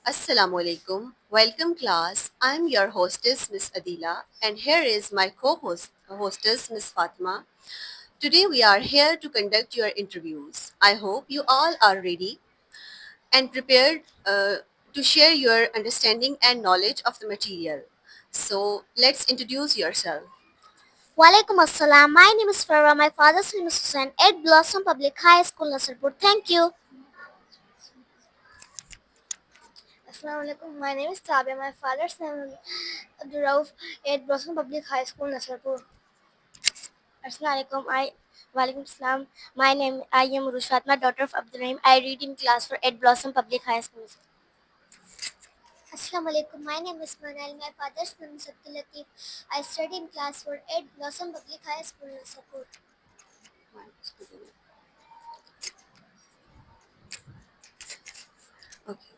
Assalamualaikum. Welcome class. I am your hostess Miss Adila and here is my co-hostess Miss Fatima. Today we are here to conduct your interviews. I hope you all are ready and prepared to share your understanding and knowledge of the material. So let's introduce yourself. Walaikum Assalam. My name is Farah. My father's name is Hussain at Blossom Public High School, Nasrpur. Thank you. Assalamu alaikum. My name is Tabia. My father's name is Abdurrauf at Blossom Public High School, Nasrpur. Assalamu alaikum. Walaikum Assalam. I am Rush Fatma, daughter of Abdurrahim. I read in class for at Blossom Public High School. Assalamu alaikum. My name is Manal. My father's name is Abdul Latif. I study in class for at Blossom Public High School, Nasrpur. Okay.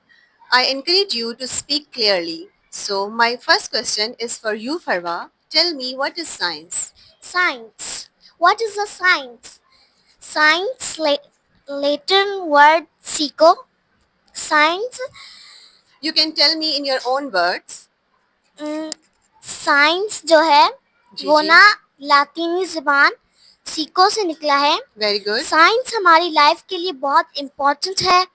I encourage you to speak clearly. So my first question is for you, Farwa. Tell me, what is science? Science. What is a science? Science, Latin word psycho. Science, You can tell me in your own words. Science जो है जी वो जी. ना लातीनी ज़बान Seiko से निकला है. Very good. Science हमारी life के लिए बहुत इम्पोर्टेंट है.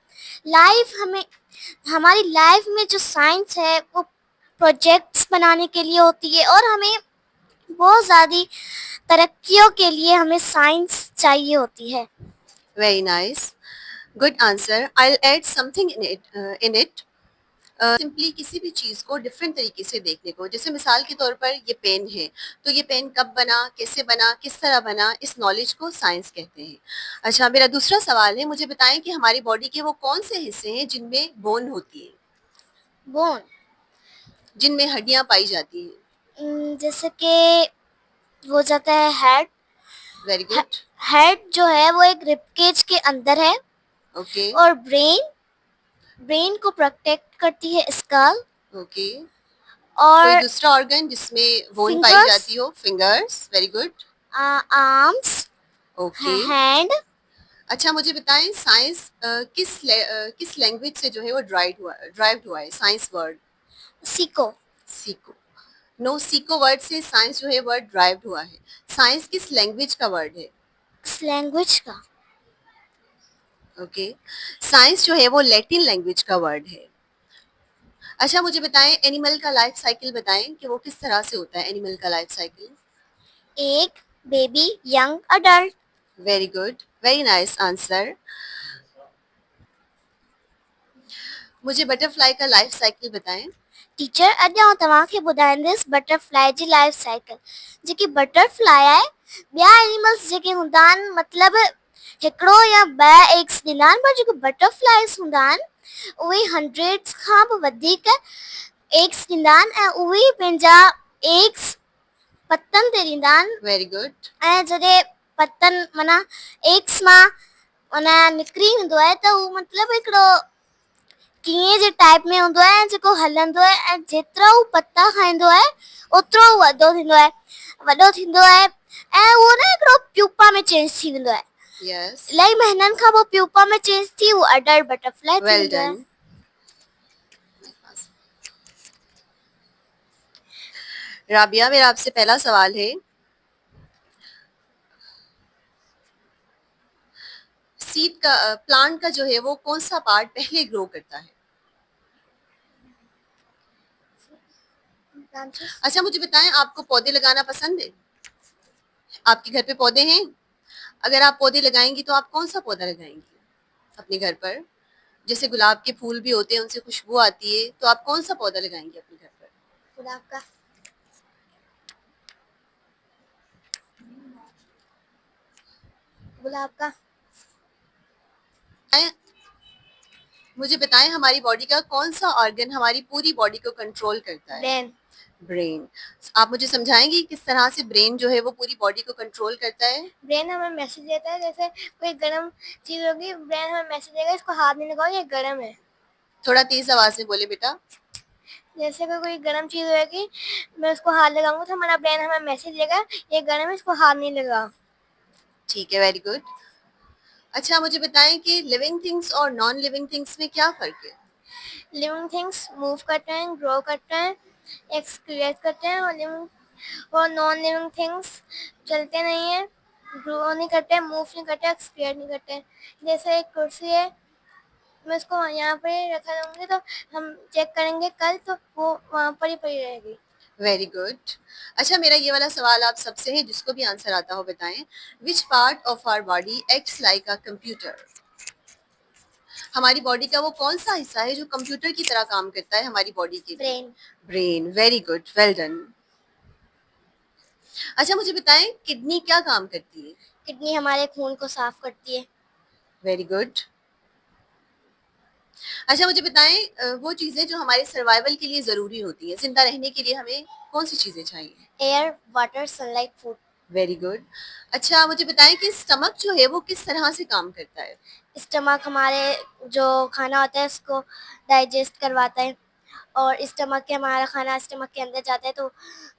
हमारी लाइफ में जो साइंस है वो प्रोजेक्ट्स बनाने के लिए होती है और हमें बहुत ज़्यादा तरक्कियों के लिए हमें साइंस चाहिए होती है. Very nice. Good answer. I'll add something in it. Simply किसी भी चीज़ को डिफरेंट तरीके से देखने को, जैसे मिसाल के तौर पर ये पेन है, तो ये पेन कब बना, कैसे बना, किस तरह बना, इस नॉलेज को साइंस कहते हैं. अच्छा, मेरा दूसरा सवाल है, मुझे बताएं कि हमारी बॉडी के वो कौन से हिस्से हैं जिनमें बोन होती है, बोन जिनमें हड्डियां पाई जाती हैं. जैसे कि हो जाता है हेड. Very good. हेड जो है वो एक रिबकेज के अंदर है. ओके. और ब्रेन को प्रोटेक्ट करती है स्कल. ओके. और कोई दूसरा ऑर्गन जिसमें बोन पाई फिंगर्स, जाती हो? Fingers. Very good. Arms, okay. Hand. अच्छा, मुझे बताएं साइंस किस लैंग्वेज से जो है वो ड्राइव्ड हुआ है, science word? Scio. Scio. No, scio word से साइंस जो है वर्ड ड्राइव्ड हुआ है. साइंस किस लैंग्वेज का वर्ड है? किस लैंग्वेज का? ओके. साइंस जो है वो लैटिन लैंग्वेज का वर्ड है. अच्छा, मुझे बताएं एनिमल का लाइफ साइकिल बताएं कि वो किस तरह से होता है, एनिमल का लाइफ साइकिल. एक baby, young adult. Very good. Very nice answer. मुझे बटरफ्लाई का लाइफ साइकिल बताएं. टीचर अॼु आउं तव्हांखे ॿुधाईंदसि बटरफ्लाई जी लाइफ साइकिल. जेकी बटरफ्लाई आहे ॿिया एनिमल्स जेके हूंदा आहिनि मतिलबु हिकिड़ो या ॿ एग्स ॾींदा आहिनि, पर जेके बटरफ्लाइज़ हूंदा आहिनि उहे हंड्रेड्स खां बि वधीक एग्स ॾींदा आहिनि ऐं उहे पंहिंजा एग्स पतनि ते ॾींदा आहिनि. Very good. ऐं जॾहिं पतनि माना एग्स मां माना निकिरी वेंदो आहे त उहो मतिलबु हिकिड़ो कीअं जे टाइप में हूंदो आहे ऐं जेको हलंदो आहे ऐं जेतिरा हू पता खाईंदो आहे ओतिरो हू वॾो थींदो आहे ऐं उहो न हिकिड़ो प्यूपा में चेंज थी वेंदो आहे. यस. इलाही महीननि खां पोइ प्यूपा में चेंज थी उहो अडल्ट बटरफ्लाई थी वेल वेंदो आहे. डन. राबिया, मेरा आपसे पहला सवाल है, सीड का प्लांट का जो है वो कौन सा पार्ट पहले ग्रो करता है? अच्छा, मुझे बताएं आपको पौधे लगाना पसंद है? आपके घर पे पौधे हैं? अगर आप पौधे लगाएंगी तो आप कौन सा पौधा लगाएंगी अपने घर पर? जैसे गुलाब के फूल भी होते हैं, उनसे खुशबू आती है, तो आप कौन सा पौधा लगाएंगे अपने घर पर? गुलाब का. गुलाब का. मुझे बताएं हमारी बॉडी का कौन सा ऑर्गन हमारी पूरी बॉडी को कंट्रोल करता है? ब्रेन. ब्रेन. आप मुझे समझाएंगी किस तरह से ब्रेन जो है वो पूरी बॉडी को कंट्रोल करता है? ब्रेन हमें मैसेज देता है, जैसे कोई गर्म चीज होगी ब्रेन हमें मैसेज देगा इसको हाथ नहीं लगाओ ये गर्म है. थोड़ा तेज आवाज में बोले बेटा. जैसे कोई गर्म चीज होगी मैं उसको हाथ लगाऊंगा तो हमारा ब्रेन हमें मैसेज देगा ये गर्म है इसको हाथ नहीं लगाओ. ठीक है, वेरी गुड. अच्छा, मुझे बताएं कि लिविंग थिंग्स और नॉन लिविंग थिंग्स में क्या फर्क है? लिविंग थिंग्स मूव करते हैं, ग्रो करते हैं, एक्सक्रिएट करते हैं, और नॉन लिविंग थिंग्स चलते नहीं हैं, ग्रो नहीं करते, मूव नहीं करते, एक्सक्रिएट नहीं करते। जैसे एक कुर्सी है, मैं उसको यहाँ पे रखा दूंगी तो हम चेक करेंगे कल तो वो वहाँ पर ही पड़ी रहेगी। Very good. अच्छा, मेरा ये वाला सवाल आप सबसे है, जिसको भी आंसर आता हो बताएं। Which part of our body acts like a computer? हमारी बॉडी का वो कौन सा हिस्सा है जो कंप्यूटर की तरह काम करता है हमारी बॉडी के लिए? Brain. Brain. Very good, well done. अच्छा, मुझे बताएं किडनी क्या काम करती है? किडनी हमारे खून को साफ करती है। Very good. अच्छा, मुझे बताएं वो चीजें जो हमारे सर्वाइवल के लिए जरूरी होती हैं, जिंदा रहने के लिए हमें कौन सी चीजें चाहिए? Air, water, sunlight, food. Very good. अच्छा, मुझे बताएं कि स्टमक जो है वो किस तरह से काम करता है? स्टमक हमारे जो खाना होता है उसको डाइजेस्ट करवाता है, और स्टमक के हमारा खाना स्टमक के अंदर जाता है तो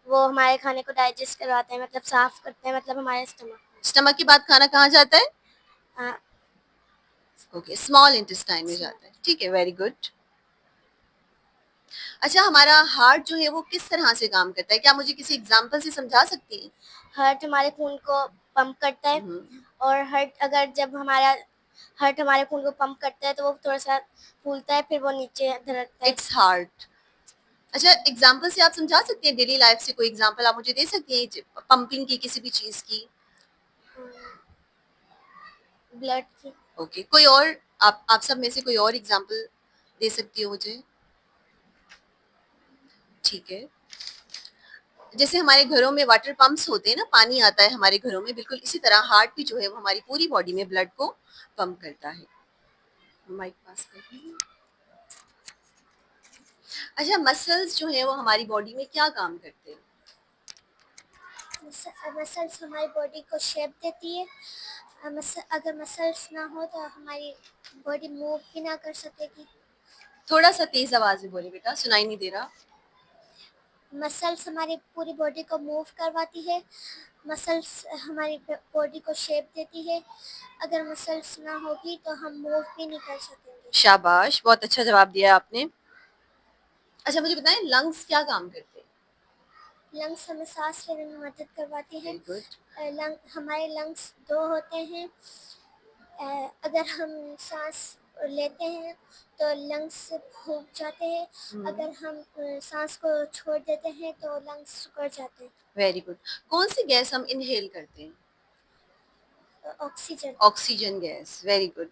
वो हमारे खाने को डाइजेस्ट करवाता है, मतलब साफ करते हैं, मतलब हमारे स्टमक के बाद खाना कहाँ जाता है? स्टमक। ओके, स्मॉल इंटेस्टाइन में जाता है। ठीक है, वेरी गुड। अच्छा, हमारा हार्ट जो है वो किस तरह से काम करता है? क्या मुझे किसी एग्जांपल से समझा सकती हैं? हार्ट हमारे खून को पंप करता है, और हार्ट अगर जब हमारा हार्ट हमारे खून को पंप करता है तो वो थोड़ा सा फूलता है, फिर वो नीचे धड़कता है। Its heart. अच्छा, एग्जांपल से आप समझा सकते हैं? डेली लाइफ से कोई एग्जांपल आप मुझे दे सकती हैं पंपिंग की, किसी भी चीज की? ब्लड की। ओके, कोई और? आप सब में से कोई और एग्जांपल दे सकती हो मुझे? ठीक है। जैसे हमारे घरों में वाटर पंप्स होते हैं ना, पानी आता है हमारे घरों में, बिल्कुल इसी तरह हार्ट भी जो है वो हमारी पूरी बॉडी में ब्लड को पंप करता है। माइक पास कर। अच्छा, मसल्स जो है वो हमारी बॉडी में क्या काम करते हैं? मसल्स हमारी बॉडी को शेप देती है। अगर मसल्स ना हो तो हमारी बॉडी मूव भी ना कर सकेगी। थोड़ा सा तेज आवाज में बोले बेटा, सुनाई नहीं दे रहा। मसल्स हमारी पूरी बॉडी को मूव करवाती है। मसल्स हमारी बॉडी को शेप देती है। अगर मसल्स ना होगी तो हम मूव भी नहीं कर सकेंगे। शाबाश, बहुत अच्छा जवाब दिया आपने। अच्छा, मुझे बताएं लंग्स क्या काम करते हैं? लंग्स हमें सांस लेने में मदद करवाती है। Very good. हमारे लंग्स दो होते हैं। अगर हम सांस लेते हैं तो लंग्स फूक जाते हैं। अगर हम सांस को छोड़ देते हैं तो लंग्स सुकड़ जाते हैं। Very good. कौन सी गैस हम इनहेल करते हैं? Oxygen. Oxygen gas. Very good.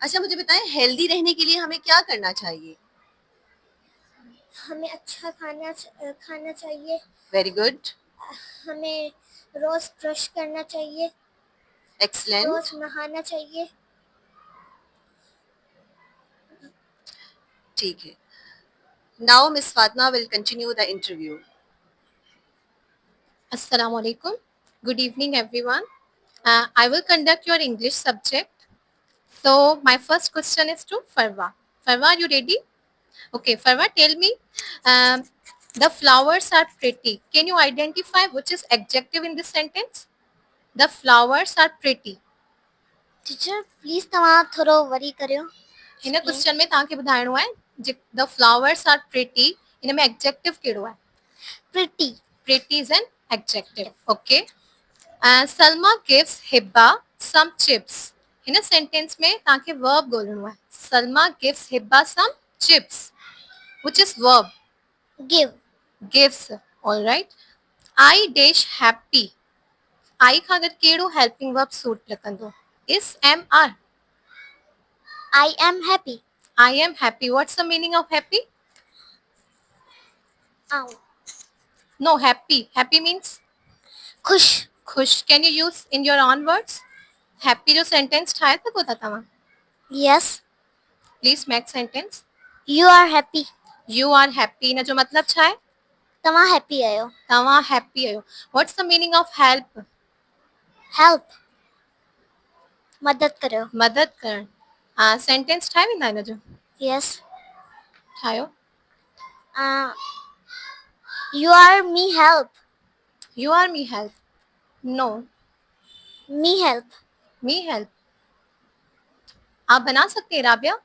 अच्छा, मुझे बताएं हेल्दी रहने के लिए हमें क्या करना चाहिए? हमें अच्छा खाना चाहिए। Very good. हमें रोज ब्रश करना चाहिए। एक्सलेंट। रोज नहाना चाहिए। ठीक है। Now miss Fatima will continue the interview. Assalamu alaikum. Good evening, everyone. I will conduct your English subject. So, my first question is to Farwa. Farwa, are you ready? Okay, Farwa, tell me. Um, the flowers are pretty. Can you identify which is adjective in this sentence? The flowers are pretty. Teacher please तव्हां थोरो worry करियो। हिन question में तव्हांखे ॿुधाइणो आहे the flowers are pretty, हिन में adjective कहिड़ो आहे? Pretty. Pretty is an adjective. Okay. Salma gives Hibba some chips. हिन सेंटेंस में तव्हांखे वर्ब ॻोल्हणो आहे. Salma gives Hibba some chips, which is verb. Give. gives. All right. I dash happy. I खां अगर कहिड़ो हेल्पिंग वर्ब सूट लॻंदो? is am are. I am happy. I am happy. What's the meaning of happy? आऊं। No, happy. Happy means खुश। खुश. Can you use in your own words? Happy जो sentence ठाहे सघो था तव्हां? Yes. Please make sentence. You are happy. You are happy. इन जो मतलब छा आहे? तव्हां हैप्पी आहियो। तव्हां happy आहियो. What's the meaning of help? Help, मदद करियो। मदद करण. हाँ, sentence ठाहे वेंदा इन जो? यस। ठाहियो. You are me help. You are me help. No, me help. me help. आप बना सकते हैं Rabia?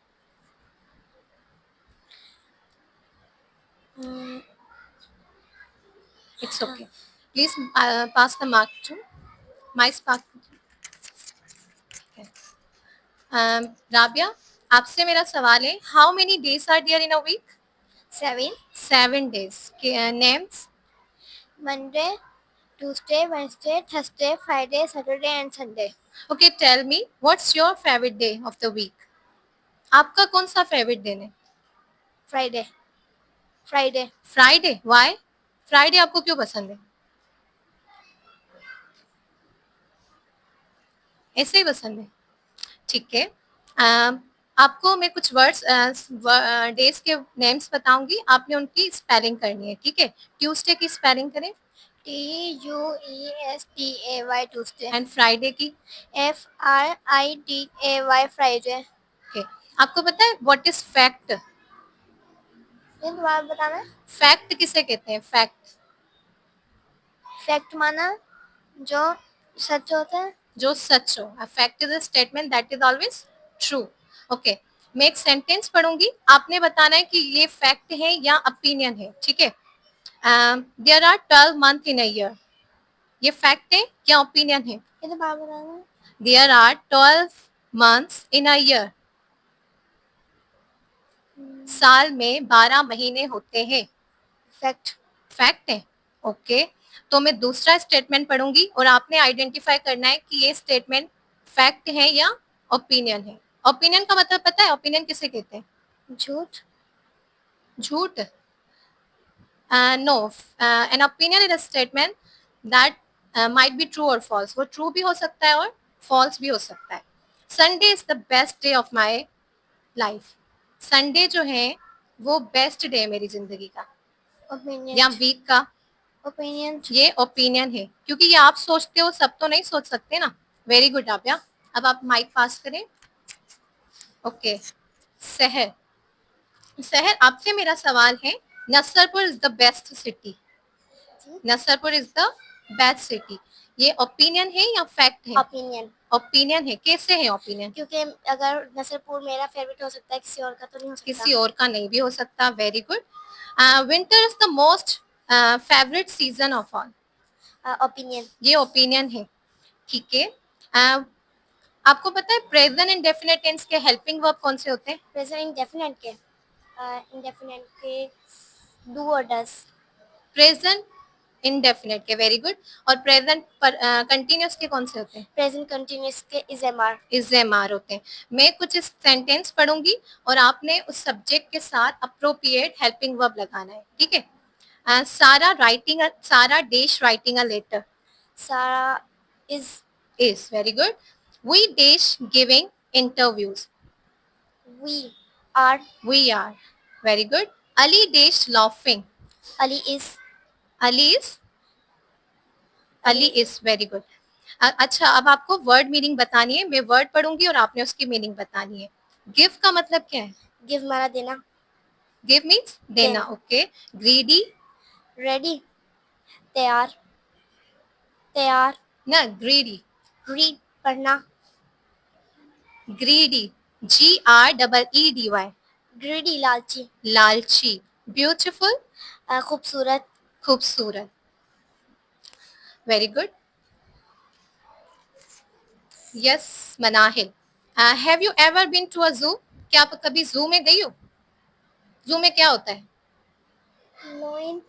It's okay, please pass the mark to my spark. Rabia, आपसे मेरा सवाल है, how many days are there in a week? 7. 7 days. Names? Monday, Tuesday, Wednesday, Thursday, Friday, Saturday and Sunday. Okay, tell me, what's your favorite day of the week? आपका कौन सा favourite दिन है? Friday. Friday. Friday, why? Friday आपको क्यों पसंद है? ऐसे ही पसंद है, ठीक है। आपको मैं कुछ वर्ड्स डेज के नेम्स बताऊंगी, आपने उनकी स्पेलिंग करनी है, ठीक है। ट्यूसडे की स्पेलिंग करें। Tuesday. Tuesday. एंड फ्राइडे की? Friday. Friday. ओके, आपको पता है व्हाट इज फैक्ट? ये दोबारा बताना। फैक्ट किसे कहते हैं? फैक्ट, फैक्ट माना जो सच होता है। जो सच हो। A fact is a statement that is always true. Okay, मैं एक सेंटेंस पढ़ूंगी, आपने बताना है कि ये फैक्ट है या ओपिनियन है, ठीक है। There are 12 month in a year, ये फैक्ट है या ओपिनियन है? ये दोबारा बताना। There are 12 months in a year, साल में 12 महीने होते हैं। फैक्ट। फैक्ट है, ओके। तो मैं दूसरा स्टेटमेंट पढ़ूंगी और आपने आइडेंटिफाई करना है कि ये स्टेटमेंट फैक्ट है या ओपिनियन है। ओपिनियन का मतलब पता है? ओपिनियन किसे कहते हैं? झूठ। झूठ? No, an opinion is a statement that might be true और फॉल्स। वो ट्रू भी हो सकता है और फॉल्स भी हो सकता है। Sunday is the best day of my life. Sunday जो है वो बेस्ट डे है मेरी जिंदगी का ओपिनियन। या वीक का। ओपिनियन। ये ओपिनियन है, क्योंकि ये आप सोचते हो, सब तो नहीं सोच सकते ना। वेरी गुड आप्या, अब आप माइक पास करें। ओके, शहर। शहर, आपसे मेरा सवाल है, Nasarpur is the best city. Nasarpur is the best city, ये ओपिनियन है या फैक्ट है? ओपिनियन। ओपिनियन है, कैसे है ओपिनियन? क्योंकि अगर नसरपुर मेरा फेवरेट हो सकता है, किसी और का तो नहीं हो सकता। किसी और का नहीं भी हो सकता। Very good. Winter is the most favourite season of all. Opinion. ये ओपिनियन है, ठीक है। आपको पता है प्रेजेंट इंडेफिनिट टेंस के हेल्पिंग वर्ब कौन से होते हैं? प्रेजेंट इंडेफिनिट के डू और डज। प्रेजेंट इंडेफिनिट के, वेरी गुड। और प्रेजेंट कंटिन्यूअस के कौन से होते हैं? प्रेजेंट कंटिन्यूअस के इज एम आर होते हैं। मैं कुछ सेंटेंस पढ़ूंगी और आपने उस सब्जेक्ट के साथ अप्रोप्रिएट हेल्पिंग वर्ब लगाना है, ठीक है। Sara dash writing a letter. Sara is very good. We dash giving interviews. We are very good. Ali dash laughing. Ali is Ali is very good. अच्छा, अब आपको वर्ड मीनिंग बतानी है। मैं वर्ड पढ़ूंगी और आपने उसकी मीनिंग बतानी है। गिव का मतलब क्या है? गिव माना देना। गिव मीन्स देना, ओके। ग्रीडी? रेडी। तैयार। ना, ग्रीडी। रीड पढ़ना। Greedy, GREEDY। ग्रीडी लालची। ब्यूटीफुल? खूबसूरत। Very good. Yes, Manahil. Have you ever been to a zoo? क्या आप कभी जू में गई हो? जू में क्या होता है? लोइन।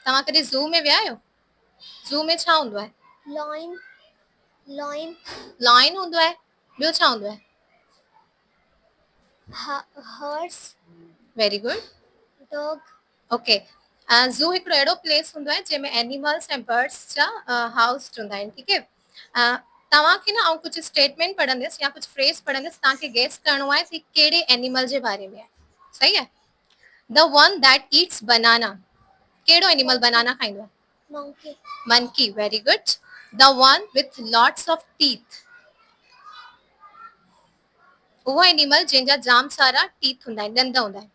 तव्हां कॾहिं ज़ू में विया आहियो? ज़ू में छा हूंदो आहे? लाइन हूंदो आहे, ॿियो छा हूंदो आहे? Horse. Very good, dog. Okay. Zoo हिकिड़ो अहिड़ो प्लेस हूंदो आहे जंहिंमें एनिमल्स ऐं बर्ड्स जा हाउस हूंदा आहिनि, ठीकु है। तव्हांखे न आउं कुझु स्टेटमेंट पढ़ंदसि या कुझु फ्रेज़ पढ़ंदसि, तव्हांखे गेस करिणो आहे कि कहिड़े एनिमल जे बारे में आहे, सही आहे? द वन दैट ईट्स बनाना, कहिड़ो एनिमल बनाना खाईंदो आहे? Monkey, very good. The one with lots of teeth, उहो एनिमल जंहिंजा जाम सारा टीथ हूंदा आहिनि, ॾंद हूंदा आहिनि।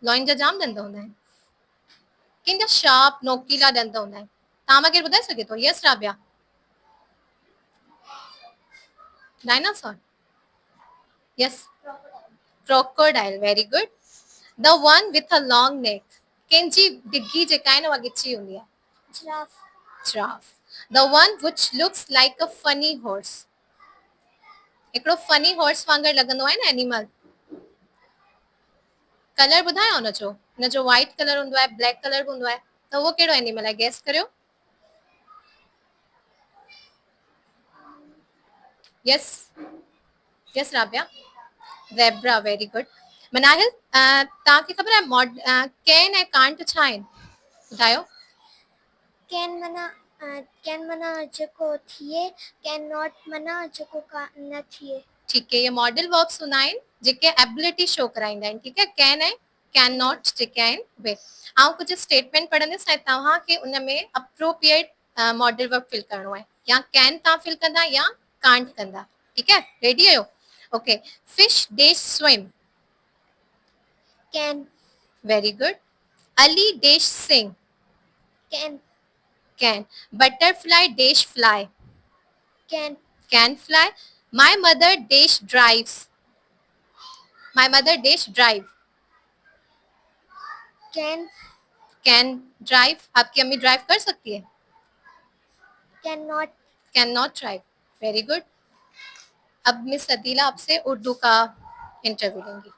लॉइन जा जाम ॾंद हूंदा आहिनि, कंहिंजा शार्प नोकीला ॾंद हूंदा आहिनि। तव्हां मूंखे ॿुधाए सघे थो? Yes Rabia? Dinosaur. Yes. Crocodile. Very good. The one with a long neck. Kenji diggi je kaino agichi undia. Giraffe. Giraffe. The one which looks like a funny horse. हिकिड़ो फनी हॉर्स वांगुरु लॻंदो आहे न एनिमल. कलर ॿुधायो हुनजो. हुनजो white colour हूंदो आहे, ब्लैक कलर बि हूंदो आहे. त उहो कहिड़ो एनिमल आहे? गेस करियो. Yes yes Rabia. Zebra. Very good. Manahil, तव्हांखे ख़बर आहे कैन ऐं कांट छा आहिनि? ॿुधायो. कैन माना जेको थिए, कैन नॉट माना जेको न थिए. ठीकु आहे. ये मॉडल वर्ब्स हूंदा आहिनि जेके एबिलिटी शो कराईंदा आहिनि. ठीकु आहे. कैन ऐं कैन नॉट जेके आहिनि उहे. ऐं कुझु स्टेटमेंट पढ़ंदसि ऐं तव्हांखे उन में अप्रोप्रिएट मॉडल वर्ब फिल करिणो आहे. या कैन तव्हां फिल कंदा या कांट कंदा. ठीकु आहे. रेडी आहियो? Okay. Fish dash swim. Can. Very good. Ali dash sing. Can. Can. Butterfly dash fly. कैन. Can fly. My mother dash drives. My mother dash drive. Can. Can drive. आपकी अम्मी ड्राइव कर सकती है? Can not. Can not drive. Very good. अब miss Adeela आपसे उर्दू का interview लेंगी.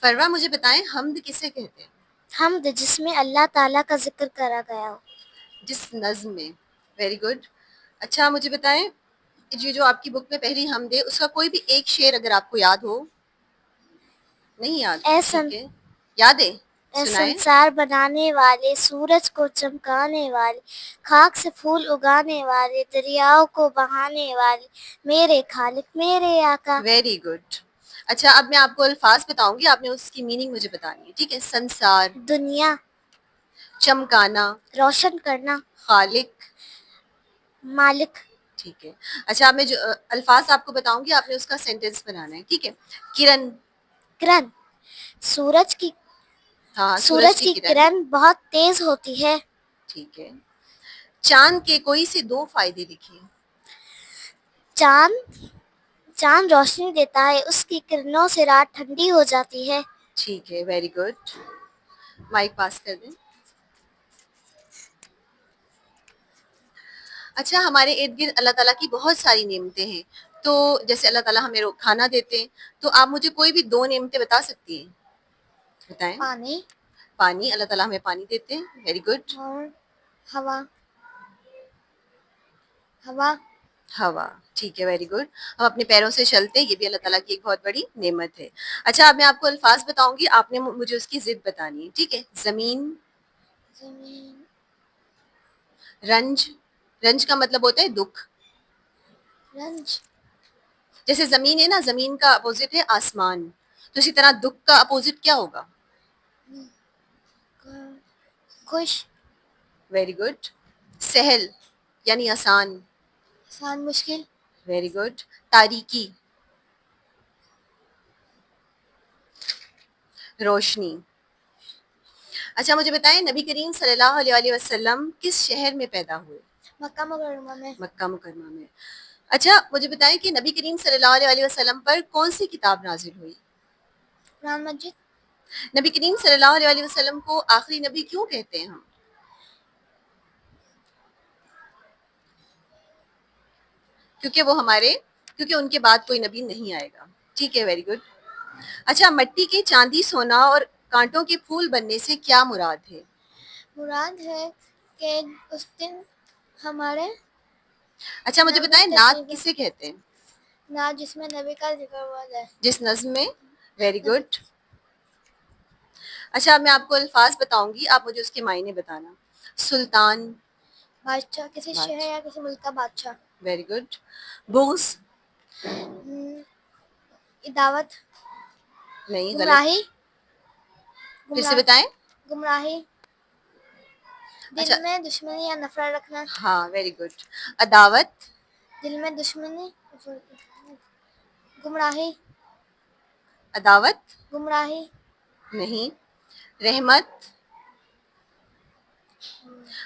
फरवा, मुझे बताएं हम्द किसे कहते हैं? हमद जिसमें अल्लाह ताला का जिक्र करा गया हो. जिस नज्म में. Very good. अच्छा, मुझे बताएं ये जो आपकी बुक में पहली हमद है उसका कोई भी एक शेर अगर आपको याद हो. नहीं याद? ठीक है. याद है? सुनाएं. संसार बनाने वाले, सूरज को चमकाने वाले, खाक से फूल उगाने वाले, दरियाओं को बहाने वाले, मेरे खालिक मेरे आका. Very good. अच्छा, अब मैं आपको अल्फाज बताऊंगी, आपने उसकी मीनिंग मुझे बतानी है. ठीक है. संसार, दुनिया, चमकाना, रोशन करना, खालिक, मालिक. ठीक है. अच्छा, अब मैं जो अल्फाज आपको बताऊंगी आपने उसका सेंटेंस बनाना है. ठीक है. किरण. किरण, सूरज की. हाँ, सूरज की किरण बहुत तेज होती है. ठीक है. चांद के कोई से दो फायदे लिखिए. चांद रोशनी देता है, उसकी किरणों से रात ठंडी हो जाती है. ठीक है. Very good. माइक पास कर दें. अच्छा, हमारे इर्द गिर्द अल्लाह ताला की बहुत सारी नेमतें हैं. तो जैसे अल्लाह ताला हमें खाना देते हैं, तो आप मुझे कोई भी दो नेमतें बता सकती हैं? बताएं. पानी. पानी. अल्लाह ताला हमें पानी देते हैं. Very good. और हवा. हवा. हवा. ठीक है. Very good. हम अपने पैरों से चलते हैं, ये भी अल्लाह ताला की एक बहुत बड़ी नेमत है. अच्छा, अब मैं आपको अल्फाज बताऊंगी, आपने मुझे उसकी जिद बतानी है. ठीक है. जमीन. जमीन. रंज. रंज का मतलब होता है दुख. रंज. जैसे जमीन है ना, जमीन का अपोजिट है आसमान, तो इसी तरह दुख का अपोजिट क्या होगा? खुश. Very good. सहल यानी आसान. आसान. मुश्किल. Very good. तारीकी. रोशनी. अच्छा, मुझे बताएं नबी करीम सल्लल्लाहु अलैहि वसल्लम किस शहर में पैदा हुए? मक्का मुकर्रमा में. मक्का मुकर्रमा में. अच्छा, मुझे बताएं कि नबी करीम सल्लल्लाहु अलैहि वसल्लम पर कौन सी किताब नाजिल हुई? कुरान मजीद. नबी करीम सल्लल्लाहु अलैहि वसल्लम को आखिरी नबी क्यों कहते हैं हम? क्योंकि उनके बाद कोई नबी नहीं आएगा. ठीक है. Very good. अच्छा, मट्टी के चांदी, सोना और कांटों के फूल बनने से क्या मुराद है? मुराद है कि उस दिन हमारे. अच्छा, मुझे बताएं नात किसे कहते हैं? नात जिसमें नबी का जिक्र हुआ है. जिस नज्म में. Very good. अच्छा, अब मैं आपको अल्फाज बताऊंगी, आप मुझे उसके मायने बताना. सुल्तान. बादशाह. किसी शहर या किसी मुल्क का बादशाह. Very good. बुग़्ज़. दावत. नहीं, गलत. गुमराही. फिर से बताएं. गुमराही. दिल अच्छा. में दुश्मनी या नफरत रखना. हाँ, वेरी गुड. अदावत. दिल में दुश्मनी. गुमराही. अदावत. गुमराही. नहीं. रहमत.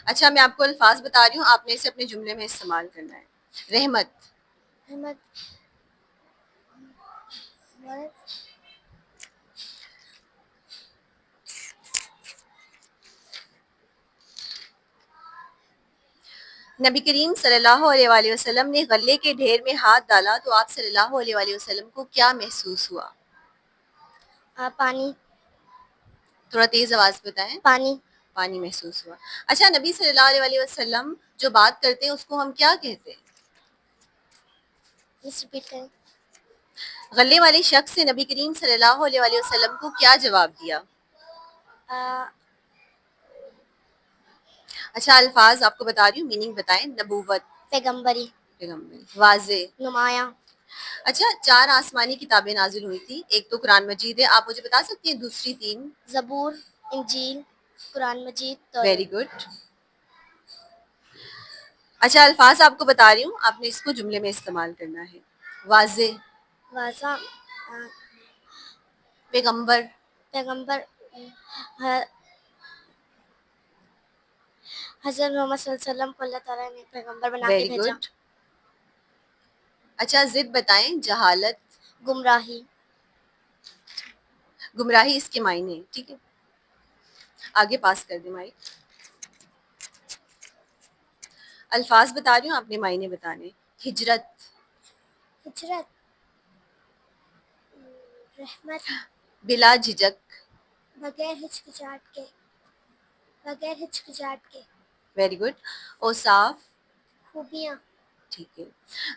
अच्छा, मैं आपको अल्फाज बता रही हूँ, आपने इसे अपने जुमले में इस्तेमाल करना है. रहमत। रहमत नबी करीम सल्लल्लाहु अलैहि वसल्लम ने गल्ले के ढेर में हाथ डाला तो आप सल्लल्लाहु अलैहि वसल्लम को क्या महसूस हुआ? पानी थोड़ा तेज आवाज में बताएं। पानी पानी महसूस हुआ। अच्छा, नबी सल्लल्लाहु अलैहि वसल्लम जो बात करते हैं उसको हम क्या कहते हैं? रिपीट करें। गल्ले वाले शख्स ने नबी करीम सल्लल्लाहु अलैहि वसल्लम को क्या जवाब दिया? अच्छा, अल्फाज आपको बता रही हूँ, मीनिंग बताएं। नबूवत, पैगंबरी, पैगंबरी, वाजे। नुमाया, अच्छा, 4 आसमानी किताबें नाज़िल हुई थी। एक तो कुरान मजीद है, आप मुझे बता सकती हैं दूसरी 3? ज़बूर, इंजील, कुरान मजीद, वेरी तौरात। गुड। अच्छा, अल्फाज आपको बता रही हूँ, आपने इसको जुमले में इस्तेमाल करना है। वाजे, वाज़ा, पैगंबर, पैगंबर, ह- हज़रत मोहम्मद सल्लल्लाहु अलैहि वसल्लम को अल्लाह ताला ने पैगंबर बना के वेरी भेजा। गुड। अच्छा, जिद बताएं। जहालत, गुमराही, गुमराही इसके मायने, ठीक है। आगे पास कर दें माइक। अल्फाज बता रही हूँ, आपने मायने बताने। हिजरत, हिजरत, रहमत, बिला झिझक, बगैर हिचकिचाहट के, बगैर हिचकिचाहट के, वेरी गुड। औसाफ, खूबियाँ। ठीक है।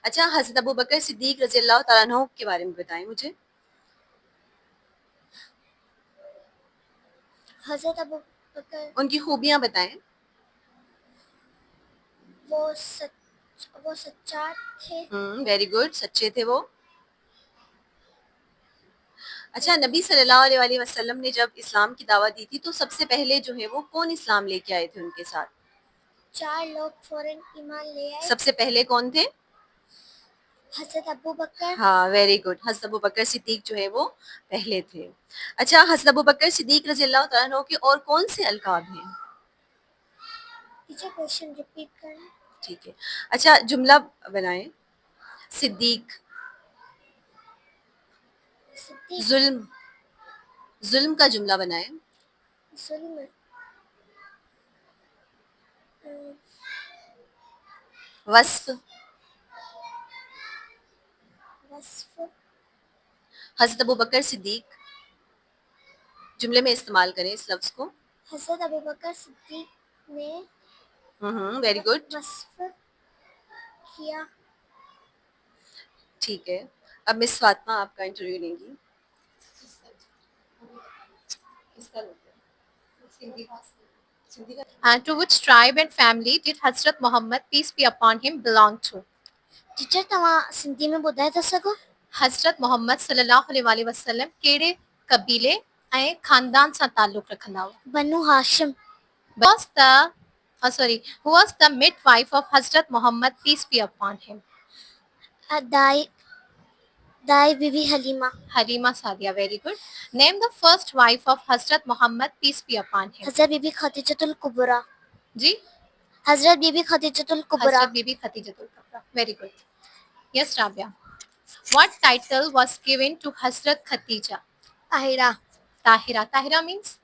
अच्छा, हज़रत अबू बकर सिद्दीक रज़ी अल्लाह तआला अन्हु के बारे में बताएं मुझे। हज़रत अबू बकर उनकी खूबियाँ बताएं। वो सच्चा थे। वेरी गुड, सच्चे थे वो। अच्छा, नबी सल्लल्लाहु अलैहि वसल्लम ने जब इस्लाम की दावत दी थी तो सबसे पहले जो है वो कौन इस्लाम लेके आए थे उनके साथ? 4 लोग फौरन ईमान ले आए। सबसे पहले कौन थे? हज़रत अबू बकर, हाँ, वेरी गुड। हज़रत अबू बकर सिद्दीक जो है वो पहले थे। अच्छा, हज़रत अबू बकर सिद्दीक रज़ी अल्लाह तआला अन्हु के और कौन से अलकाब हैं? पीछे क्वेश्चन रिपीट करना। ठीक है। अच्छा, जुमला बनाएं। सिद्दीक, सिद्दीक, जुल्म, जुल्म का जुमला बनाएं। जुल्म, अ, वस्फ, वस्फ, हज़रत अबू बकर सिद्दीक, जुमले में इस्तेमाल करें इस लफ्ज़ को। हज़रत अबू बकर सिद्दीक ने वेरी गुड। वस्फ किया। ठीक है। अब मिस फातिमा आपका इंटरव्यू लेंगी। And to which tribe and family did Hazrat Muhammad, peace be upon him, belong to? Teacher तव्हां सिंधी में ॿुधाए था सघो? हज़रत मोहम्मद सल्लल्लाहु अलैहि वसल्लम कहिड़े कबीले ऐं ख़ानदान सां ताल्लुक़ रखंदा हुआ? बनु Hashim. Was the who was the midwife of Hazrat Muhammad, peace be upon him? Dai Dai Bibi Halima. Halima Sadia, very good. Name the first wife of Hazrat Muhammad, peace be upon him. हज़रत बीबी खदीजतुल कुबरा। जी, हज़रत बीबी Khadijatul कुबरा। Hazrat Bibi Khadijatul Kubra. Very good. Yes, Rabia. What title was given to Hazrat Khatija? Tahira. Tahira. Tahira means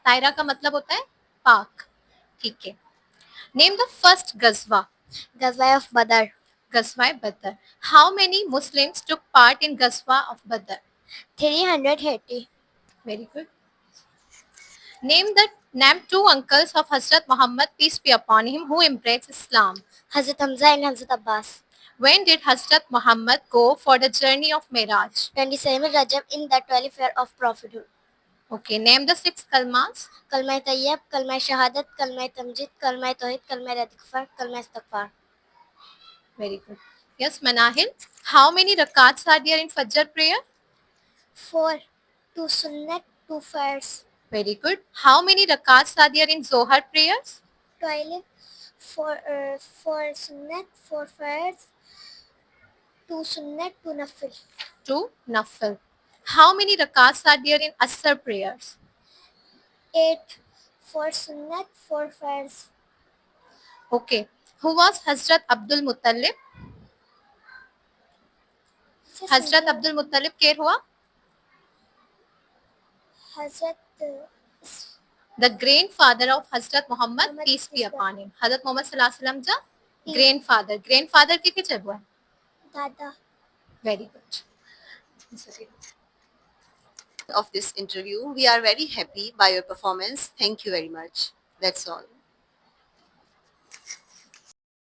Tahira का मतलब होता है पाक. ठीक है. Name the first Ghazwa. गज़वाए of Badr. Ghazwa Badr. How many Muslims took part in Ghazwa of Badr? 380। Very good. Name two uncles of Hazrat Muhammad, peace be upon him, who embraced Islam. हज़रत Hamza and हज़रत Abbas. When did Hazrat Muhammad go for the journey of Miraj? 27 Rajab in the 12th year of prophethood। Okay, name the six kalmas. कलमा तैयब, कलमा शहादत, कलमा तमजीद, कलमा तौहीद, कलमा इस्तग़फ़ार, कलमा इस्तग़फ़ार। Very good. Yes, Manahil. How many rakats are there in Fajr prayer? 4, 2 sunnat, 2 fards। Very good. How many rakats are there in Zohar prayers? 12, 4 sunnat, 4 fards, 2 sunnat, 2 nafil। Two nafil. How many rakats are there in Asr prayers? 8, 4 sunnat, 4 fards। Okay. Who was Hazrat Abdul Muttalib? Hazrat Abdul Muttalib केर हुआ? हजरत The grandfather of Hazrat Muhammad, peace be upon him. Hazrat Muhammad sallallahu alaihi wasallam ja grandfather. Grandfather के किच हुआ? दादा. Very good. Of this interview. We are very happy by your performance. Thank you very much. That's all.